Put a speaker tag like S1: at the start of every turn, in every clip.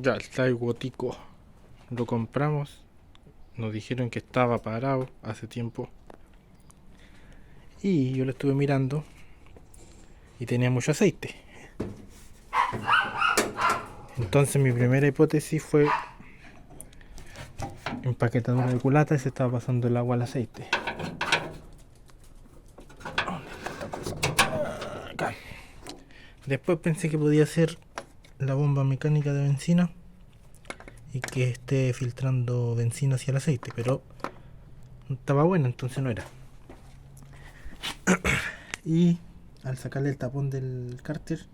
S1: Ya, el Taiwotico lo compramos. Nos dijeron que estaba parado hace tiempo. Y yo lo estuve mirando y tenía mucho aceite. Entonces mi primera hipótesis fue empaquetadura de culata y se estaba pasando el agua al aceite. Acá. Después pensé que podía ser la bomba mecánica de benzina y que esté filtrando benzina hacia el aceite, pero estaba buena, entonces no era. Y al sacarle el tapón del cárter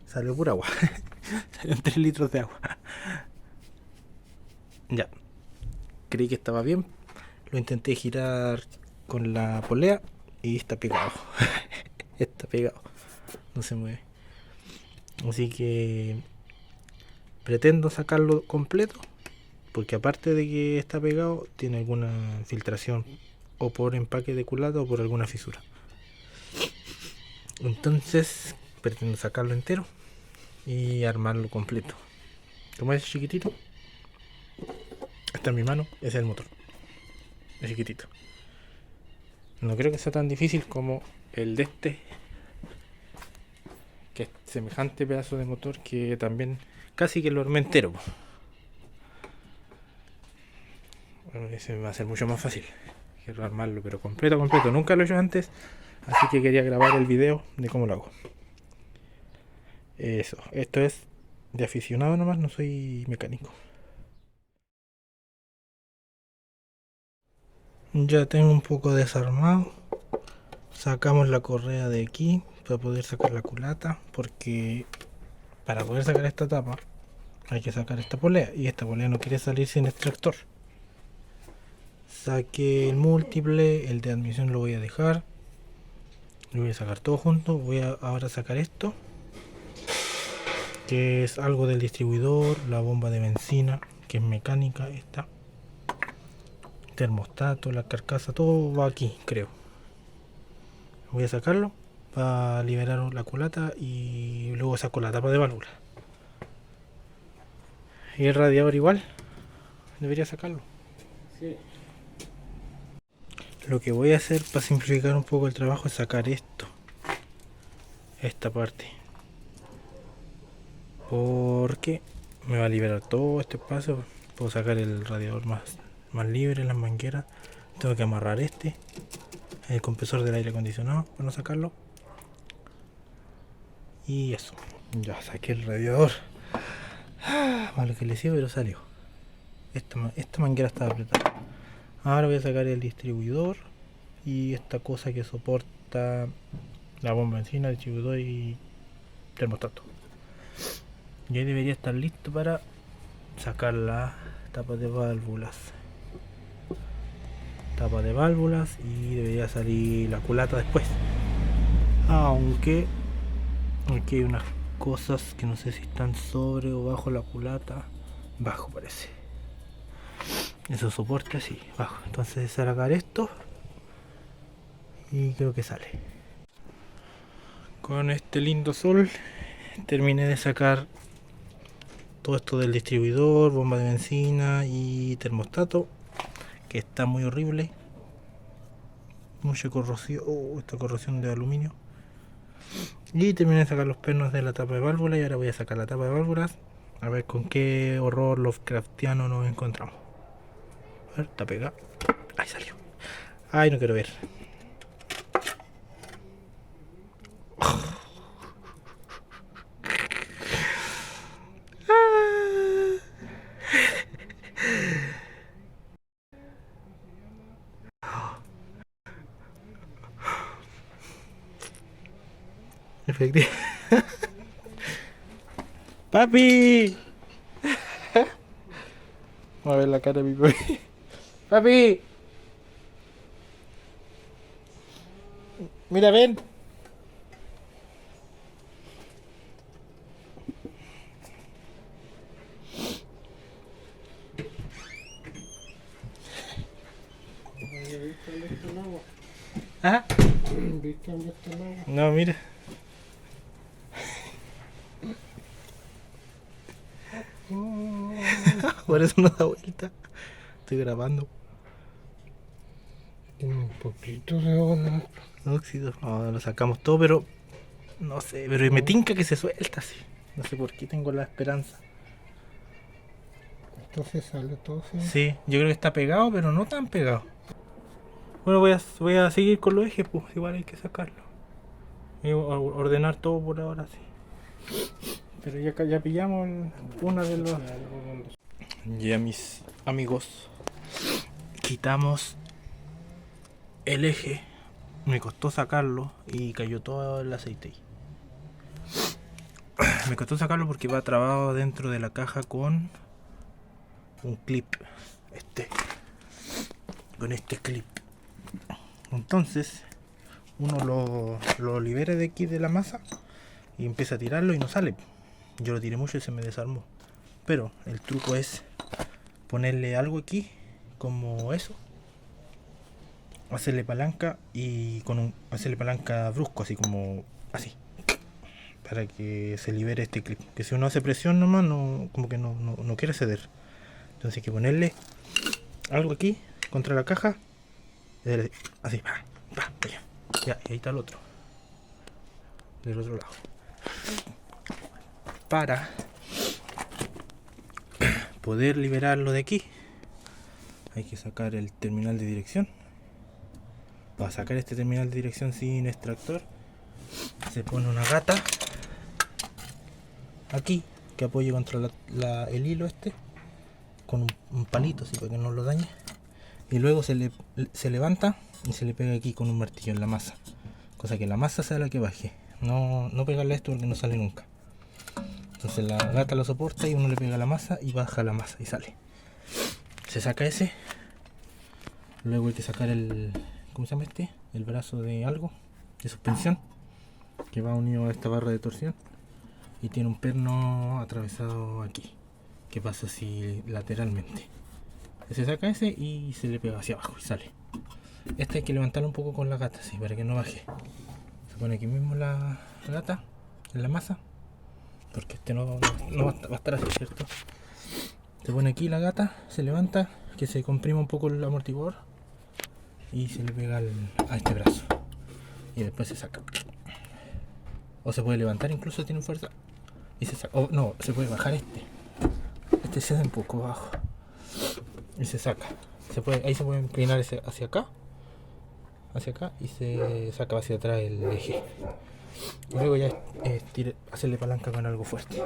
S1: salió pura agua. Salieron 3 litros de agua. Ya, creí que estaba bien. Lo intenté girar con la polea y está pegado. Está pegado. No se mueve. Así que pretendo sacarlo completo. Porque aparte de que está pegado, tiene alguna filtración. O por empaque de culata o por alguna fisura. Entonces pretendo sacarlo entero y armarlo completo. Como es chiquitito, está en mi mano, ese es el motor. Es chiquitito. No creo que sea tan difícil como el de este, que es semejante pedazo de motor que también casi que lo armé entero. Bueno, ese va a ser mucho más fácil. Quiero armarlo, pero completo, completo. Nunca lo he hecho antes, así que quería grabar el video de cómo lo hago. Eso, esto es de aficionado nomás, no soy mecánico. Ya tengo un poco desarmado. Sacamos la correa de aquí para poder sacar la culata, porque para poder sacar esta tapa hay que sacar esta polea y esta polea no quiere salir sin extractor. Saqué el múltiple, el de admisión lo voy a dejar. Lo voy a sacar todo junto. Voy a ahora sacar esto, que es algo del distribuidor, la bomba de benzina, que es mecánica esta, termostato, la carcasa, todo va aquí, creo. Voy a sacarlo para liberar la culata y luego saco la tapa de válvula. Y el radiador igual, debería sacarlo.
S2: Sí.
S1: Lo que voy a hacer para simplificar un poco el trabajo es sacar esto, esta parte, porque me va a liberar todo este espacio. Puedo sacar el radiador más libre, las mangueras. Tengo que amarrar el compresor del aire acondicionado para no sacarlo. Y eso, ya saqué el radiador. Malo que le sirve, pero salió. Esta manguera estaba apretada. Ahora voy a sacar el distribuidor y esta cosa que soporta la bomba encima, distribuidor y termostato. Y ahí debería estar listo para sacar la tapa de válvulas. Tapa de válvulas y debería salir la culata después. Aunque aquí hay unas cosas que no sé si están sobre o bajo la culata. Bajo parece. Eso soporte así, bajo. Entonces sacar esto y creo que sale. Con este lindo sol terminé de sacar todo esto del distribuidor, bomba de benzina y termostato, que está muy horrible. Mucha corrosión, esta corrosión de aluminio. Y terminé de sacar los pernos de la tapa de válvula y ahora voy a sacar la tapa de válvulas. A ver con qué horror Lovecraftiano nos encontramos. A ver, está pegada. Ahí salió. Ay, no quiero ver. Efectivamente. ¡Papi! Vamos a ver la cara de mi papi. ¡Papi! Mira, ven.
S2: ¿Viste dónde está el agua?
S1: ¿Ah?
S2: ¿Viste dónde está el agua?
S1: No, mira. Por eso no da vuelta. Estoy grabando.
S2: Tiene un poquito de onda.
S1: Óxido. No, lo sacamos todo, pero no sé, pero me tinca que se suelta así. No sé por qué tengo la esperanza.
S2: Entonces sale todo así.
S1: Sí, yo creo que está pegado, pero no tan pegado. Bueno, voy a seguir con los ejes, pues igual hay que sacarlo. Voy a ordenar todo por ahora, sí. Pero ya pillamos una de los... Ya, mis amigos, quitamos el eje. Me costó sacarlo y cayó todo el aceite ahí. Me costó sacarlo porque va trabado dentro de la caja con un clip. Con este clip. Entonces, uno lo libera de aquí de la masa y empieza a tirarlo y no sale. Yo lo tiré mucho y se me desarmó. Pero el truco es ponerle algo aquí, como eso, hacerle palanca y hacerle palanca brusco, así como así, para que se libere este clip. Que si uno hace presión nomás, no, como que no quiere ceder. Entonces hay que ponerle algo aquí contra la caja, así, ya. Ya, y ahí está el otro, del otro lado. Para poder liberarlo de aquí, hay que sacar el terminal de dirección. Para sacar este terminal de dirección sin extractor, se pone una gata aquí que apoye contra el hilo con un palito así para que no lo dañe, y luego se levanta y se le pega aquí con un martillo en la masa, cosa que la masa sea la que baje, no pegarle esto porque no sale nunca. Entonces la gata lo soporta y uno le pega la masa y baja la masa y sale. Se saca ese, luego hay que sacar ¿cómo se llama el brazo de algo de suspensión que va unido a esta barra de torsión y tiene un perno atravesado aquí que pasa así lateralmente. Se saca ese y se le pega hacia abajo y sale. Hay que levantarlo un poco con la gata así para que no baje. Se pone aquí mismo la gata en la masa, porque no va a estar así, ¿cierto? Se pone aquí la gata, se levanta, que se comprima un poco el amortiguador y se le pega a este brazo y después se saca. O se puede levantar, incluso tiene fuerza y se saca. O no, se puede bajar se da un poco bajo y se saca. Ahí se puede inclinar hacia acá y se saca hacia atrás el eje. Y luego ya hacerle palanca con algo fuerte.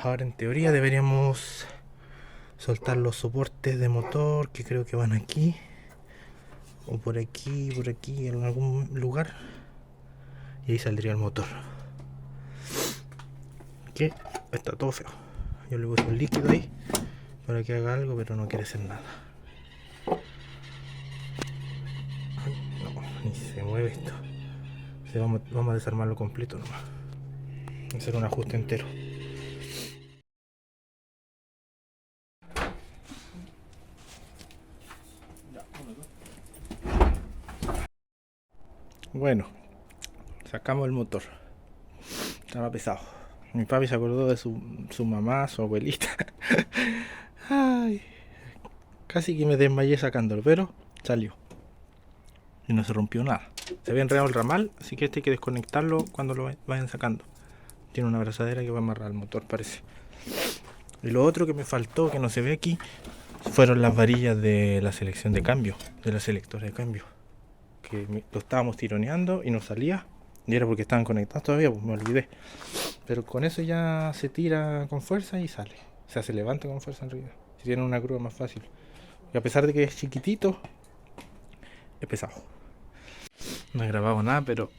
S1: Ahora en teoría deberíamos soltar los soportes de motor, que creo que van aquí o por aquí en algún lugar, y ahí saldría el motor, que está todo feo. Yo le puse un líquido ahí para que haga algo, pero no quiere hacer nada. No, ni se mueve esto. Vamos a desarmarlo completo nomás. Hacer un ajuste entero. Bueno, sacamos el motor. Estaba pesado. Mi papi se acordó de su mamá, su abuelita. Ay, casi que me desmayé sacándolo, pero salió. Y no se rompió nada. Se había enredado el ramal, así que hay que desconectarlo cuando lo vayan sacando. Tiene una abrazadera que va a amarrar al motor, parece. Y lo otro que me faltó, que no se ve aquí, fueron las varillas de la selección de cambio, de la selectora de cambio. Que lo estábamos tironeando y no salía. Y era porque estaban conectados todavía, pues me olvidé. Pero con eso ya se tira con fuerza y sale. O sea, se levanta con fuerza en realidad. Si tiene una grúa más fácil. Y a pesar de que es chiquitito, es pesado. No he grabado nada, pero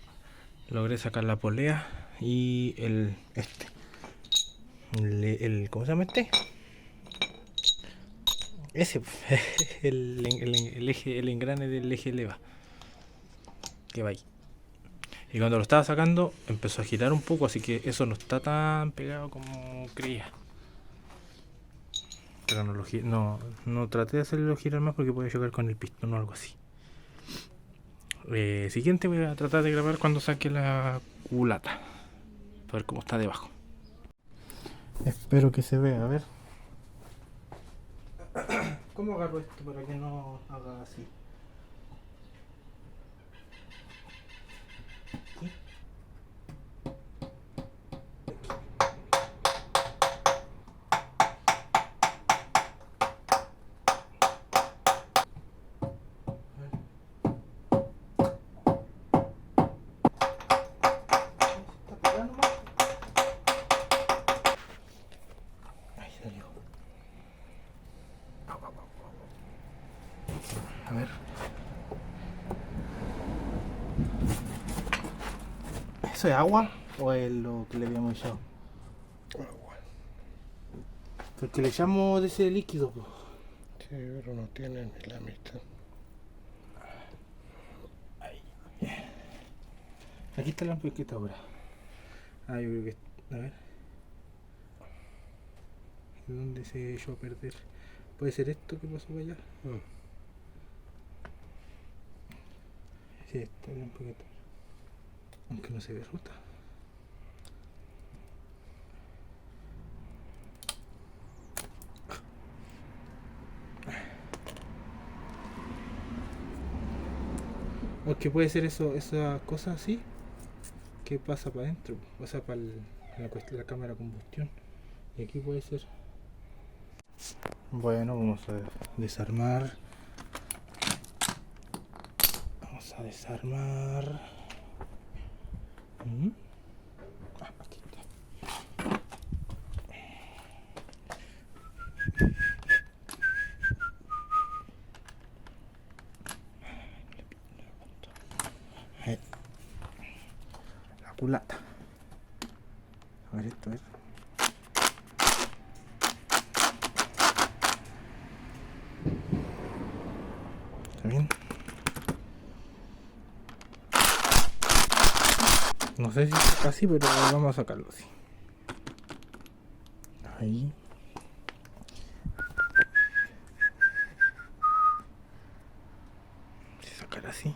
S1: logré sacar la polea y ¿cómo se llama ese, el eje, el engrane del eje leva que va ahí. Y cuando lo estaba sacando empezó a girar un poco, así que eso no está tan pegado como creía. Pero no traté de hacerlo girar más porque puede chocar con el pistón o algo así. Siguiente voy a tratar de grabar cuando saque la culata, para ver cómo está debajo. Espero que se vea, a ver. ¿Cómo agarro esto para que no haga así? ¿Sí? A ver. ¿Está pegando más? Ahí salió. A ver. ¿Eso es agua o es lo que le habíamos echado?
S2: Agua.
S1: Porque le echamos de ese líquido, po.
S2: Sí, pero no tiene ni la mitad.
S1: Aquí está la ampolleta ahora. Ah, yo creo que... A ver. ¿Dónde se echó a perder? ¿Puede ser esto que pasó para allá? Sí, está la ampolleta. Aunque no se ve ruta. O que puede ser eso, esa cosa así que pasa para adentro, pasa para la cámara de combustión. Y aquí puede ser. Bueno, vamos a desarmar. Vamos a desarmar. Ah, aquí está. Ahí. La culata. A ver esto, a ver. ¿Está bien? No sé si está así, pero vamos a sacarlo así. Ahí. Sacar así.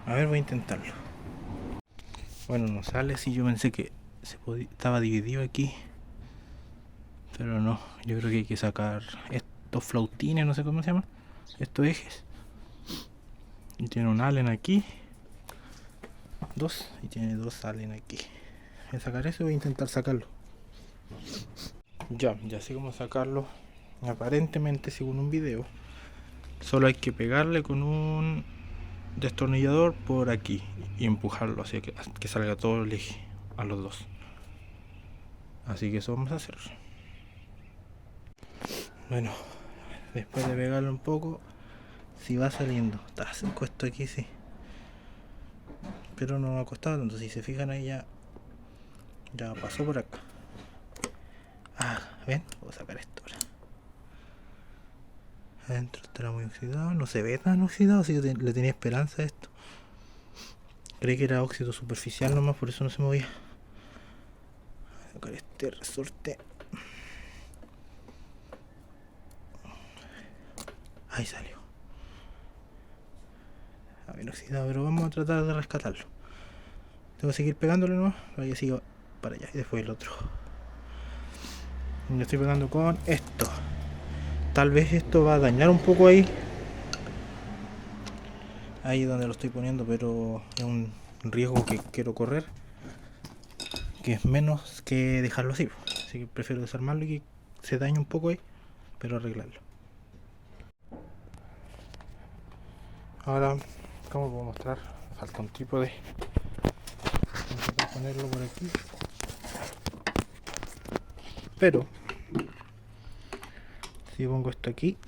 S1: A ver, voy a intentarlo. Bueno, no sale así. Yo pensé que estaba dividido aquí. Pero no. Yo creo que hay que sacar estos flautines, no sé cómo se llama. Estos ejes. Y tiene un allen aquí. Dos. Y tiene dos allen aquí. Voy a sacar eso y voy a intentar sacarlo. Ya sé cómo sacarlo. Aparentemente, según un video, solo hay que pegarle con un destornillador por aquí y empujarlo así que salga todo el eje a los dos. Así que eso vamos a hacer. Bueno, después de pegarlo un poco, si va saliendo. Está seco esto aquí, sí. Pero no me ha costado tanto. Si se fijan ahí ya pasó por acá. Ah, ¿ven? Voy a sacar esto ahora. Adentro estará muy oxidado. No se ve tan oxidado, así que le tenía esperanza a esto. Creí que era óxido superficial nomás, por eso no se movía. Voy a sacar este resorte. Ahí salió. A ver, oxidado, pero vamos a tratar de rescatarlo. Tengo que seguir pegándole nomás para que siga para allá y después el otro. Lo estoy pegando con esto. Tal vez esto va a dañar un poco ahí donde lo estoy poniendo, pero es un riesgo que quiero correr, que es menos que dejarlo así. Así que prefiero desarmarlo y que se dañe un poco ahí, pero arreglarlo. Ahora, ¿cómo puedo mostrar? Falta un trípode. Voy a ponerlo por aquí. Pero si pongo esto aquí,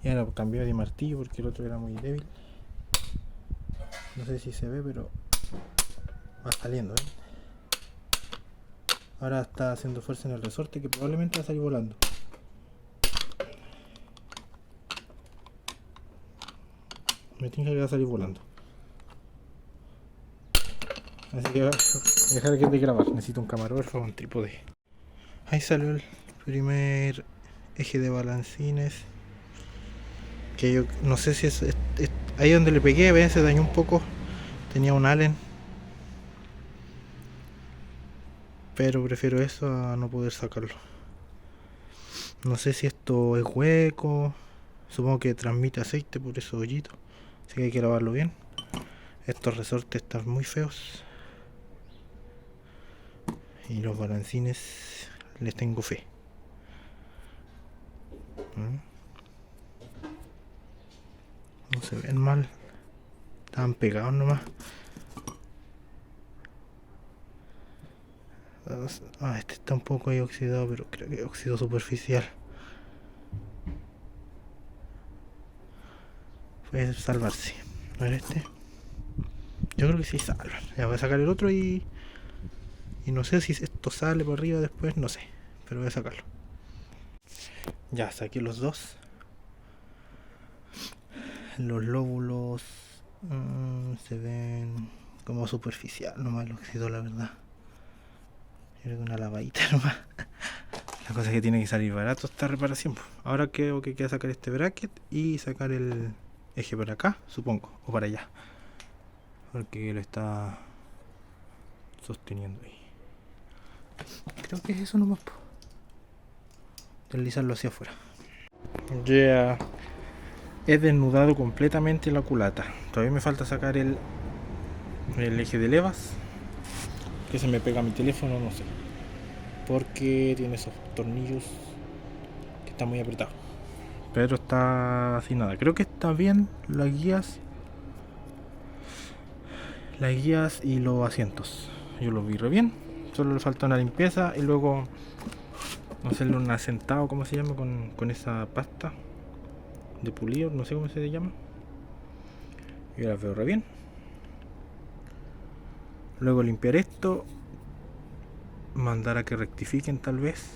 S1: y ahora cambié de martillo porque el otro era muy débil. No sé si se ve, pero va saliendo, ¿eh? Ahora está haciendo fuerza en el resorte que probablemente va a salir volando. Me tinca que va a salir volando. Así que voy a dejar que de grabar. Necesito un camarógrafo o un trípode. Ahí salió el primer eje de balancines. Que yo no sé si es ahí donde le pegué, ven, se dañó un poco. Tenía un allen. pero prefiero eso a no poder sacarlo. No sé si esto es hueco, supongo que transmite aceite por esos hoyitos, así que hay que lavarlo bien. Estos resortes están muy feos y los balancines les tengo fe. No se ven mal, estaban pegados nomás. Este está un poco ahí oxidado, pero creo que es óxido superficial. Puede salvarse. A ver este. Yo creo que sí salva. Ya voy a sacar el otro y no sé si esto sale por arriba después, no sé. Pero voy a sacarlo. Ya, saqué los dos. Los lóbulos se ven como superficial nomás el óxido, la verdad. Yo creo que una lavadita nomás. La cosa es que tiene que salir barato esta reparación. Ahora creo que queda sacar este bracket y sacar el eje para acá, supongo, o para allá. Porque lo está sosteniendo ahí. Creo que es eso nomás. Deslizarlo hacia afuera. Ya he desnudado completamente la culata. Todavía me falta sacar el eje de levas. Que se me pega a mi teléfono, no sé. Porque tiene esos tornillos que están muy apretados. Pero está sin nada. Creo que está bien las guías. Las guías y los asientos. Yo los vi re bien. Solo le falta una limpieza y luego hacerle un asentado, ¿cómo se llama? Con esa pasta de pulido, no sé cómo se llama. Yo las veo re bien. Luego limpiar esto. Mandar a que rectifiquen tal vez.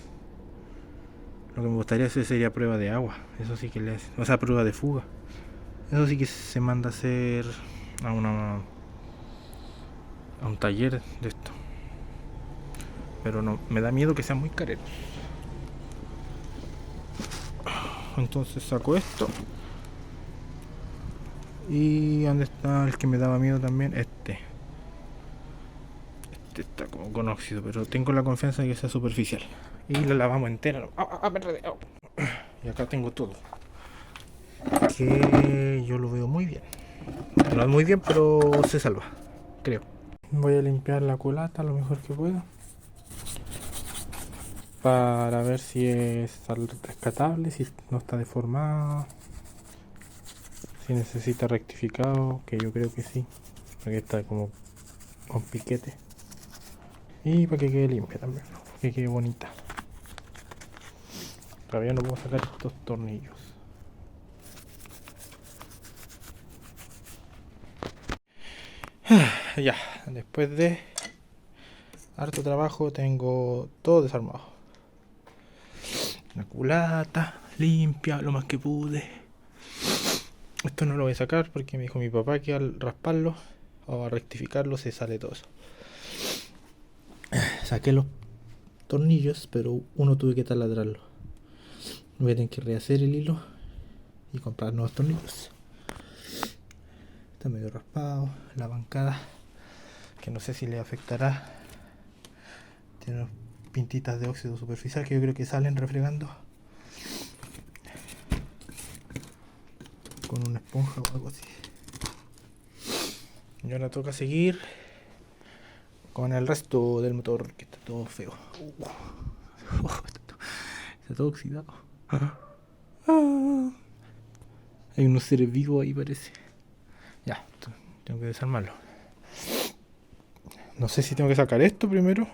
S1: Lo que me gustaría hacer sería prueba de agua. Eso sí que le hace. O sea, prueba de fuga. Eso sí que se manda a hacer a un taller de esto. Pero no, me da miedo que sean muy careros. Entonces saco esto. Y ¿dónde está el que me daba miedo también? Este está como con óxido, pero tengo la confianza de que sea superficial. Y la lavamos entera. Y acá tengo todo. Que yo lo veo muy bien. No es muy bien, pero se salva, creo. Voy a limpiar la culata lo mejor que pueda. Para ver si es rescatable, si no está deformada. Si necesita rectificado, que yo creo que sí. Porque está como con piquete. Y para que quede limpia también, ¿no? Que quede bonita. Todavía no puedo sacar estos tornillos. Ya, después de harto trabajo tengo todo desarmado. La culata limpia lo más que pude. Esto no lo voy a sacar porque me dijo mi papá que al rasparlo o a rectificarlo se sale todo eso. Saqué los tornillos, pero uno tuve que taladrarlo. Voy a tener que rehacer el hilo y comprar nuevos tornillos. Está medio raspado. La bancada, que no sé si le afectará, tiene unas pintitas de óxido superficial que yo creo que salen refregando con una esponja o algo así. Y ahora toca seguir con el resto del motor, que está todo feo. Está todo oxidado. Hay unos seres vivos ahí, parece. Ya, tengo que desarmarlo. No sé si tengo que sacar esto primero.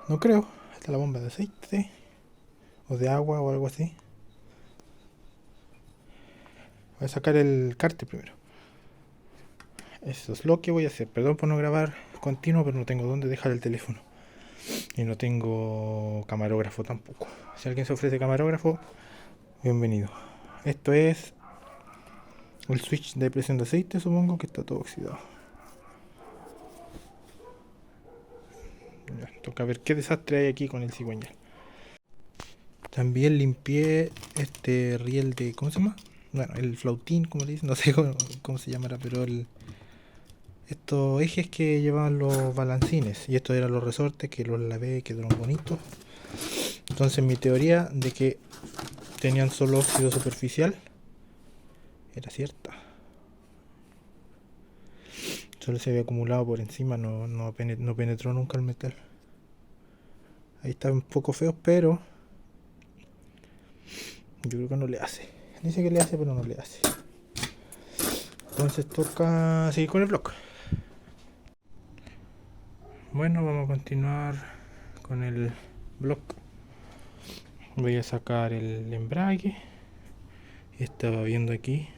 S1: No creo. Esta es la bomba de aceite o de agua o algo así. Voy a sacar el cárter primero. Eso es lo que voy a hacer. Perdón por no grabar continuo, pero no tengo dónde dejar el teléfono. Y no tengo camarógrafo tampoco. Si alguien se ofrece camarógrafo, bienvenido. Esto es el switch de presión de aceite, supongo que está todo oxidado. Ya, toca ver qué desastre hay aquí con el cigüeñal. También limpié este riel de... ¿Cómo se llama? Bueno, el flautín, como le dicen. No sé cómo se llamará, pero el estos ejes que llevaban los balancines. Y estos eran los resortes que los lavé, quedaron bonitos. Entonces mi teoría de que tenían solo óxido superficial era cierta. Solo se había acumulado por encima, no penetró nunca el metal. Ahí están un poco feos, pero yo creo que no le hace. Dice que le hace, pero no le hace. Entonces toca seguir con el bloque. Bueno, vamos a continuar con el bloque. Voy a sacar el embrague. Estaba viendo aquí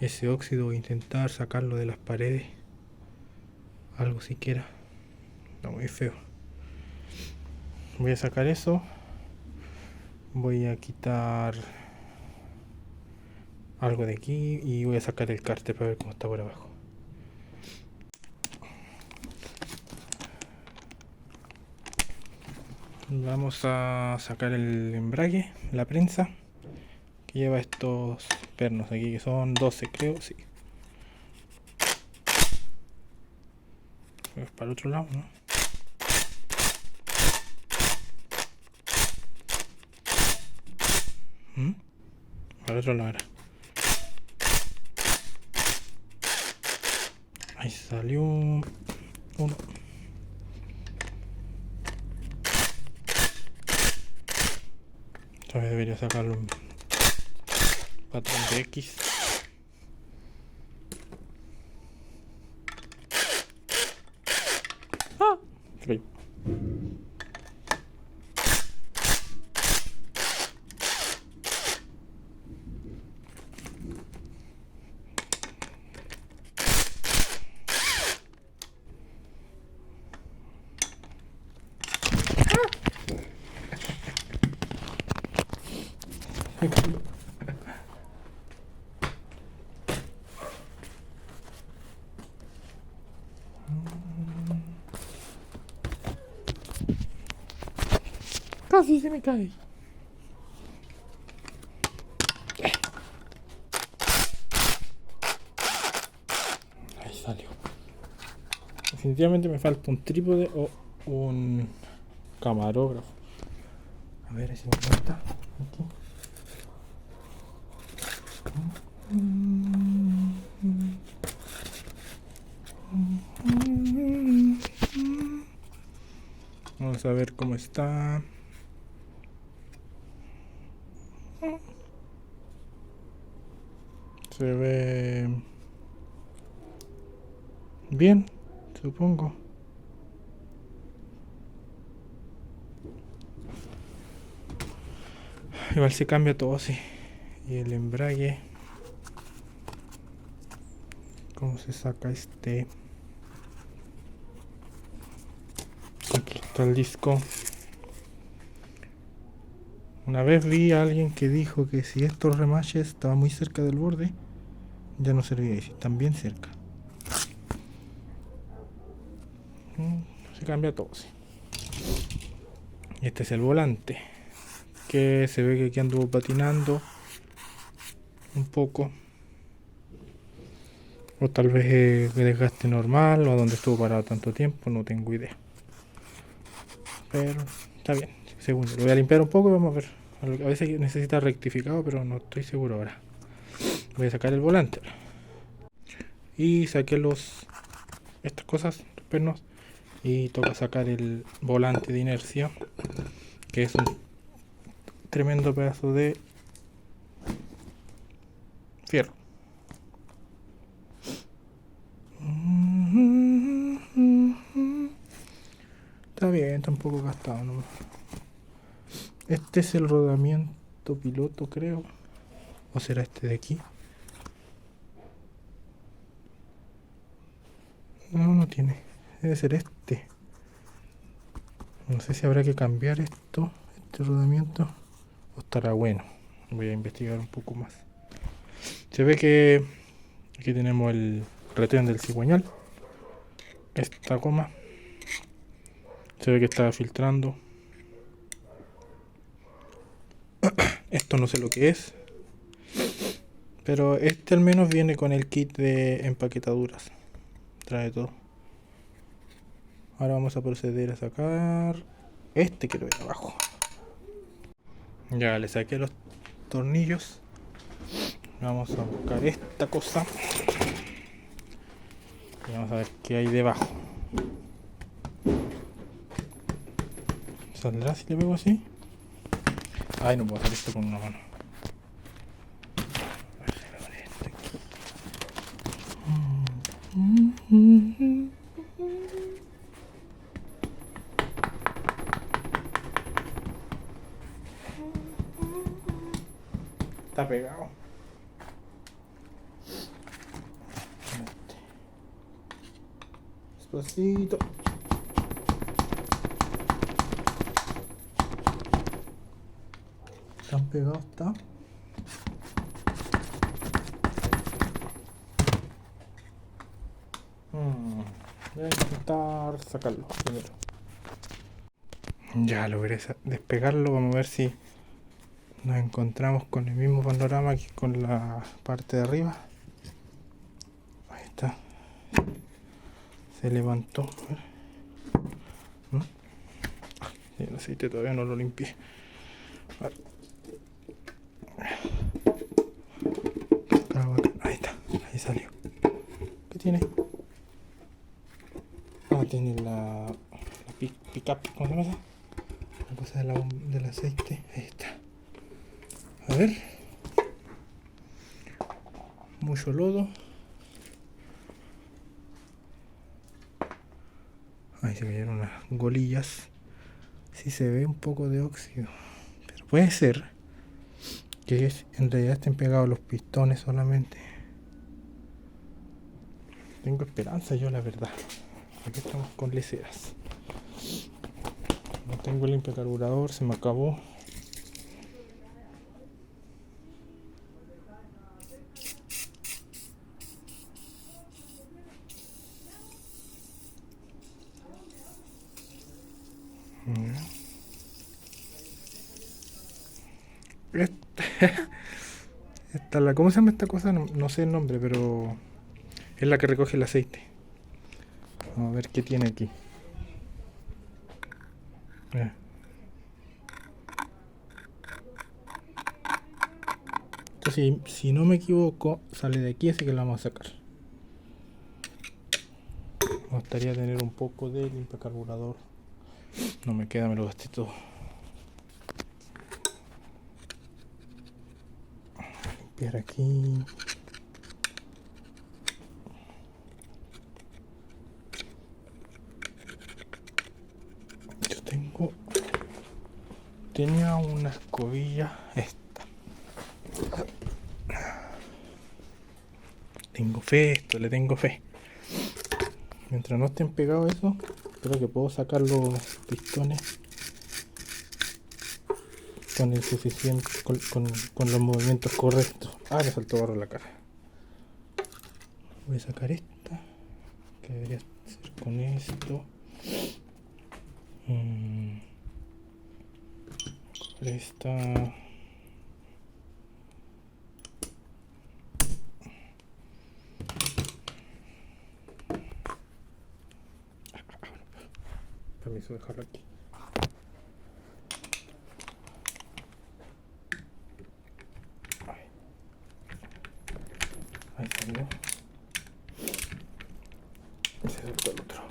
S1: ese óxido, voy a intentar sacarlo de las paredes. Algo siquiera. Está muy feo. Voy a sacar eso. Voy a quitar algo de aquí y voy a sacar el cárter para ver cómo está por abajo. Vamos a sacar el embrague, la prensa que lleva estos pernos aquí, que son 12 creo, sí. Es para el otro lado, ¿no? Para el otro lado era. Ahí salió uno. Esta vez debería sacarlo un patrón de X. ¡Ah! Frío. Casi se me cae. Ahí salió. Definitivamente me falta un trípode o un camarógrafo. A ver si me falta. Aquí. Vamos a ver cómo está. Se ve bien, supongo. Igual se cambia todo así. Y el embrague. ¿Cómo se saca este? Aquí está el disco. Una vez vi a alguien que dijo que si estos remaches estaban muy cerca del borde, ya no servía. Y si están bien cerca, se cambia todo, sí. Y este es el volante, que se ve que aquí anduvo patinando un poco. O tal vez desgaste normal, o donde estuvo parado tanto tiempo, no tengo idea. Pero está bien, segundo. Lo voy a limpiar un poco y vamos a ver. A veces necesita rectificado, pero no estoy seguro ahora. Voy a sacar el volante. Y saqué estas cosas, los pernos. Y toca sacar el volante de inercia, que es un tremendo pedazo de fierro. Está bien, tampoco gastado nomás. Este es el rodamiento piloto, creo. ¿O será este de aquí? No tiene. Debe ser este. No sé si habrá que cambiar este rodamiento. O estará bueno. Voy a investigar un poco más. Se ve que aquí tenemos el retén del cigüeñal. Esta goma. Se ve que está filtrando. Esto no sé lo que es. Pero este al menos viene con el kit de empaquetaduras. Trae todo. Ahora vamos a proceder a sacar este que lo ve abajo. Ya le saqué los tornillos. Vamos a buscar esta cosa. Y vamos a ver qué hay debajo. ¿Saldrá si le pego así? Ay, no puedo hacer esto con una mano. Está pegado. Despacito. Tan pegado está. Voy a intentar sacarlo primero. Ya logré despegarlo. Vamos a ver si nos encontramos con el mismo panorama que con la parte de arriba. Ahí está. Se levantó. A ver. ¿Mm? Sí, el aceite todavía no lo limpié. Ahí está. Ahí salió. ¿Qué tiene? Ah, tiene la pick-up. ¿Cómo se llama esa? La cosa del aceite. Ahí está. A ver. Mucho lodo. Ahí se cayeron unas golillas. Sí se ve un poco de óxido. Pero puede ser que en realidad estén pegados los pistones solamente. Tengo esperanza yo, la verdad. Aquí estamos con leceras. No tengo limpio carburador, se me acabó. ¿Cómo se llama esta cosa? No sé el nombre, pero es la que recoge el aceite. Vamos a ver qué tiene aquí. Entonces, si no me equivoco, sale de aquí, así que la vamos a sacar. Me gustaría tener un poco de limpiacarburador. No me queda, me lo gasté todo. Limpiar aquí. Tenía una escobilla esta. Tengo fe esto, le tengo fe. Mientras no estén pegados eso, creo que puedo sacar los pistones con el suficiente, con los movimientos correctos. Ah, me saltó barro en la cara. Voy a sacar esta, que debería ser con esto. Esta. Permiso, dejarlo aquí. Ahí salió. Y se soltó el otro.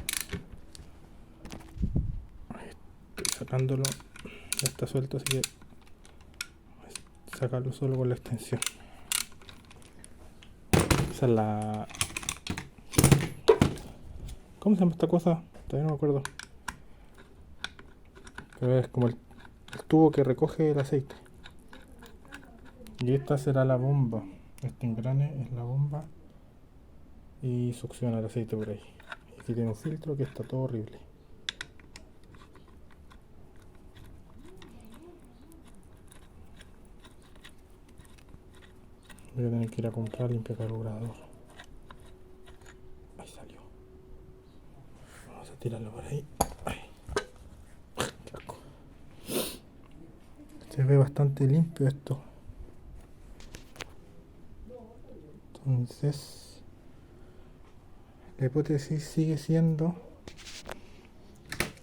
S1: Ahí estoy sacándolo. Ya está suelto, así que sacarlo solo con la extensión. Esa es la... ¿Cómo se llama esta cosa? Todavía no me acuerdo. Pero es como el tubo que recoge el aceite. Y esta será la bomba. Este engrane es la bomba. Y succiona el aceite por ahí. Y aquí tiene un filtro que está todo horrible. Voy a tener que ir a comprar limpiacarburador. Ahí salió. Vamos a tirarlo por ahí. Ay. Qué asco. Se ve bastante limpio esto. Entonces, la hipótesis sigue siendo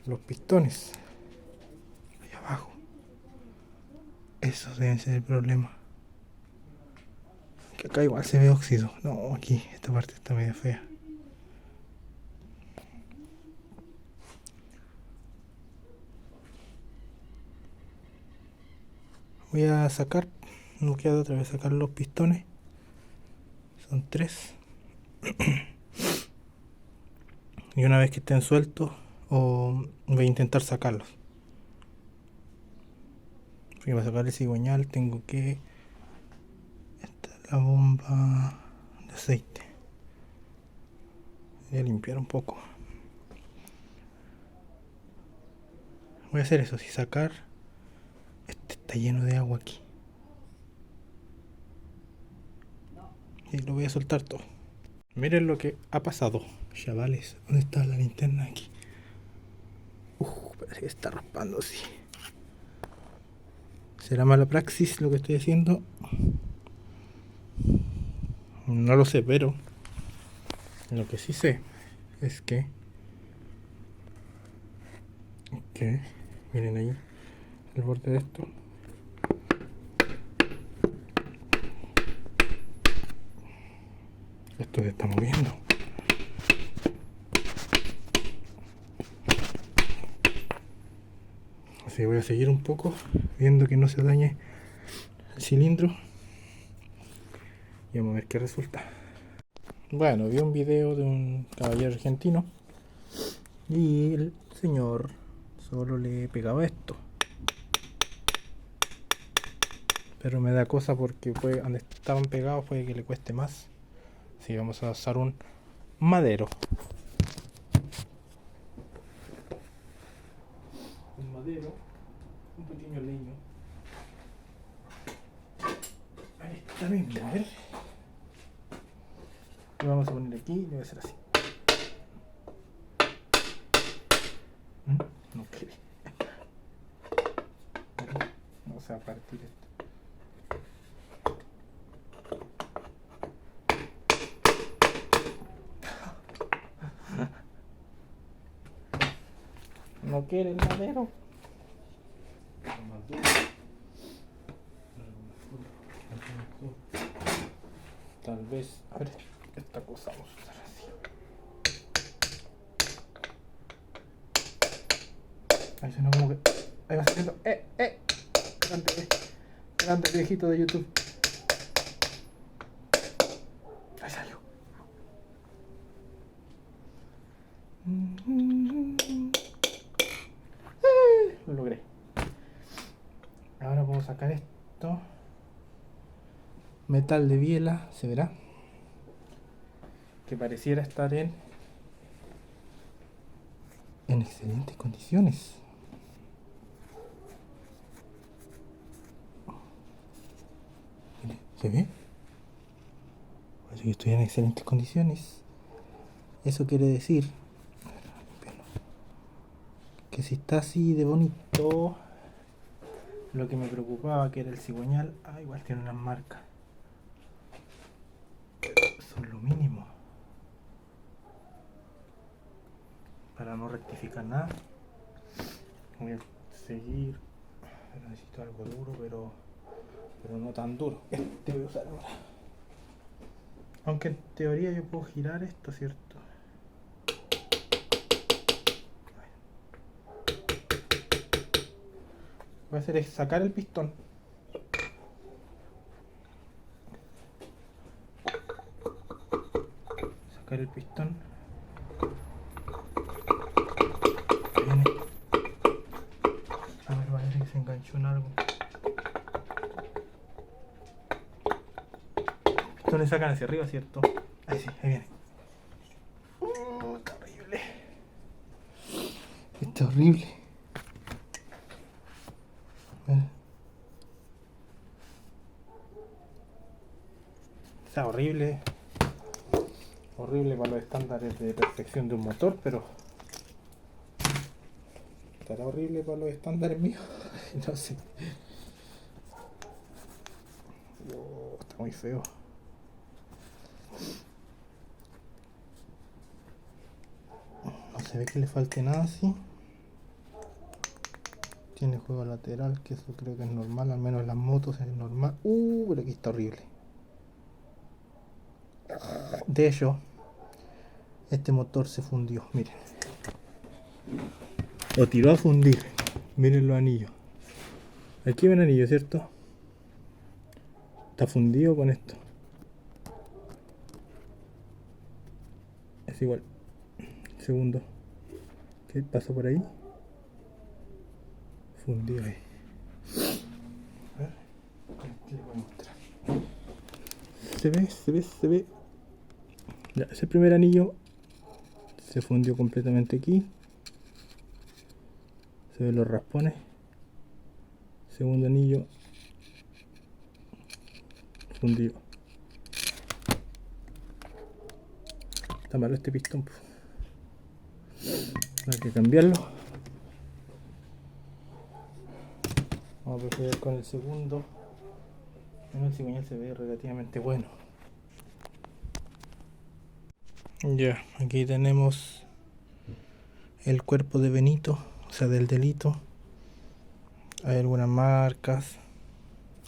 S1: los pistones ahí abajo. Eso debe ser el problema. Que acá igual se ve óxido. No, aquí, esta parte está medio fea. Voy a sacar, no queda otra vez sacar los pistones. Son 3. Y una vez que estén sueltos, voy a intentar sacarlos. Porque para sacar el cigüeñal tengo que... Esta es la bomba de aceite. Voy a limpiar un poco. Voy a hacer eso, si sacar... Este está lleno de agua aquí. Y lo voy a soltar todo. Miren lo que ha pasado, chavales. ¿Dónde está la linterna aquí? Parece que está raspando, sí. ¿Será mala praxis lo que estoy haciendo? No lo sé, pero lo que sí sé es que miren ahí el borde de esto. Esto se está moviendo. Así que voy a seguir un poco viendo que no se dañe el cilindro y vamos a ver qué resulta. Bueno, vi un video de un caballero argentino y el señor solo le pegaba esto, pero me da cosa porque donde estaban pegados puede que le cueste más. Así que vamos a usar un madero. Un madero, un pequeño leño. Ahí está mismo, a ver. Lo vamos a poner aquí y lo voy a hacer así. No quiere. Vamos a partir esto. No quiere el madero. Tal vez, a ver, esta cosa vamos a usar así. Ahí se nos como que. Ahí va saliendo. Grande viejito de YouTube. Ahí salió. Lo logré. Ahora vamos a sacar esto. Metal de biela, se verá. Que pareciera estar en excelentes condiciones. Mire, ¿se ve? Parece que estoy en excelentes condiciones. Eso quiere decir que si está así de bonito, lo que me preocupaba que era el cigüeñal, igual tiene unas marcas. Son lo mínimo. Para no rectificar nada, voy a seguir. Necesito algo duro, pero no tan duro. Este voy a usar ahora. Aunque en teoría yo puedo girar esto, ¿cierto? Lo que voy a hacer es sacar el pistón. Sacar el pistón. Viene. A ver, parece que se enganchó en algo. Pistones sacan hacia arriba, ¿cierto? Ahí sí, ahí viene. Está horrible. Está horrible. Está horrible. Horrible para los estándares de perfección de un motor, pero estará horrible para los estándares míos. No sé. Está muy feo. se ve que le falte nada así. Tiene juego lateral, que eso creo que es normal, al menos en las motos es normal. Pero aquí está horrible. De hecho, este motor se fundió, miren. Lo tiró a fundir. Miren los anillos. Aquí hay un anillo, ¿cierto? Está fundido con esto. Es igual. Segundo. ¿Qué pasó por ahí? Fundido ahí. A ver. Aquí le voy a mostrar. Se ve. Ya, ese primer anillo se fundió completamente aquí. Se ven los raspones. Segundo anillo fundido. Está malo este pistón. Hay que cambiarlo. Vamos a proceder con el segundo. El cigüeñal se ve relativamente bueno. Ya, aquí tenemos el cuerpo de Benito, o sea, del delito. Hay algunas marcas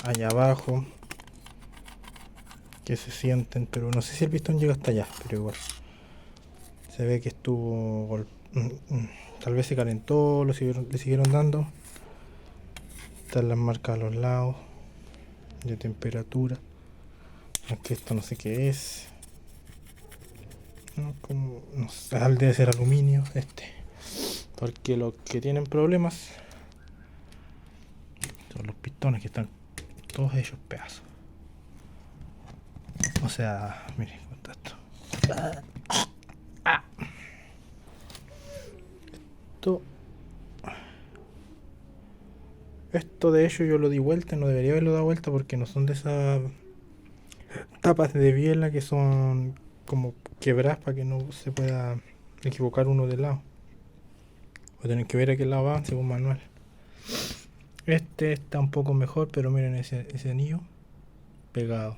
S1: allá abajo que se sienten, pero no sé si el pistón llega hasta allá, pero igual se ve que estuvo tal vez se calentó, le siguieron dando. Están las marcas a los lados de temperatura. Aquí esto no sé qué es. No sé, debe ser aluminio porque los que tienen problemas son los pistones, que están todos hechos pedazos. O sea, miren, contacto. Esto de hecho yo lo di vuelta, no debería haberlo dado vuelta porque no son de esas tapas de biela que son como quebradas para que no se pueda equivocar uno de lado. Voy a tener que ver a qué lado va según manual. Este está un poco mejor, pero miren ese anillo pegado.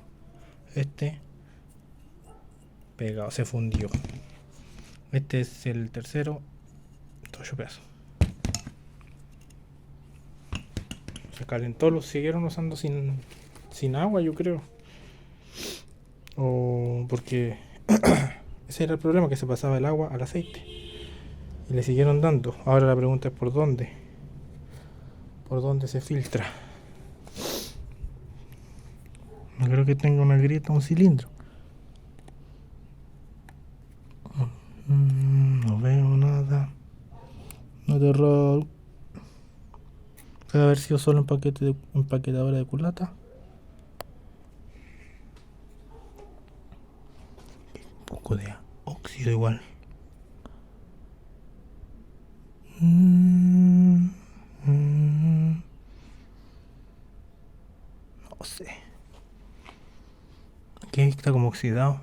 S1: Pegado, se fundió. Este es el tercero, todo hecho pedazo. Se calentó, los siguieron usando sin agua, yo creo. O porque ese era el problema, que se pasaba el agua al aceite. Y le siguieron dando. Ahora la pregunta es por dónde. ¿Por dónde se filtra? No creo que tenga una grieta o un cilindro. No veo nada. No de error. Puede haber sido solo empaquetadora de culata. Un poco de óxido igual. No sé. Aquí está como oxidado.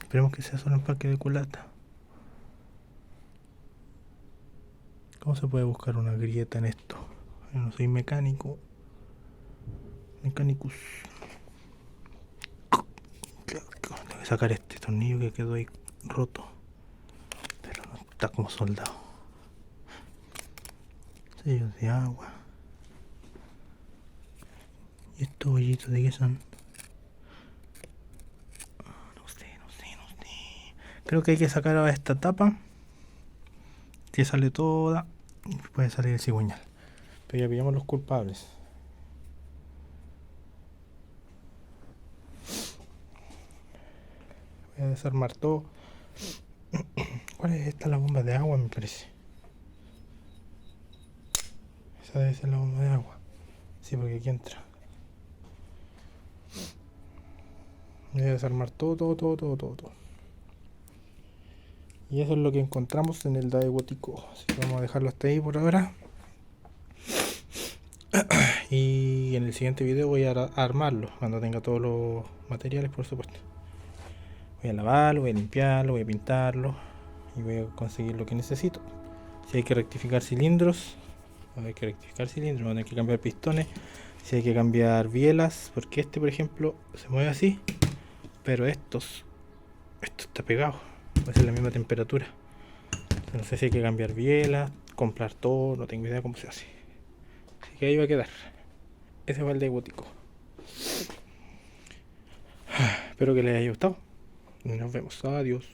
S1: Esperemos que sea solo empaque de culata. ¿Cómo se puede buscar una grieta en esto? Yo no soy mecánico. Mecanicus. Tengo que sacar este tornillo que quedó ahí roto. Pero no está como soldado. Sellos de agua. ¿Y estos hoyitos de qué son? No sé. Creo que hay que sacar ahora esta tapa, que sale toda, y puede salir el cigüeñal. Pero ya pillamos los culpables. Voy a desarmar todo. ¿Cuál es esta? La bomba de agua, me parece. Esa debe ser la bomba de agua. Sí, porque aquí entra. Voy a desarmar todo. Y eso es lo que encontramos en el Daewoo. Así que vamos a dejarlo hasta ahí por ahora. Y en el siguiente video voy a armarlo cuando tenga todos los materiales, por supuesto. Voy a lavarlo, voy a limpiarlo, voy a pintarlo y voy a conseguir lo que necesito. Si hay que rectificar cilindros, Hay que rectificar cilindros, hay que cambiar pistones, si hay que cambiar bielas, porque este por ejemplo se mueve así, pero esto está pegado, va a ser la misma temperatura. No sé si hay que cambiar bielas, comprar todo, no tengo idea cómo se hace. Así que ahí va a quedar. Ese fue el de Botico. Espero que les haya gustado. Nos vemos. Adiós.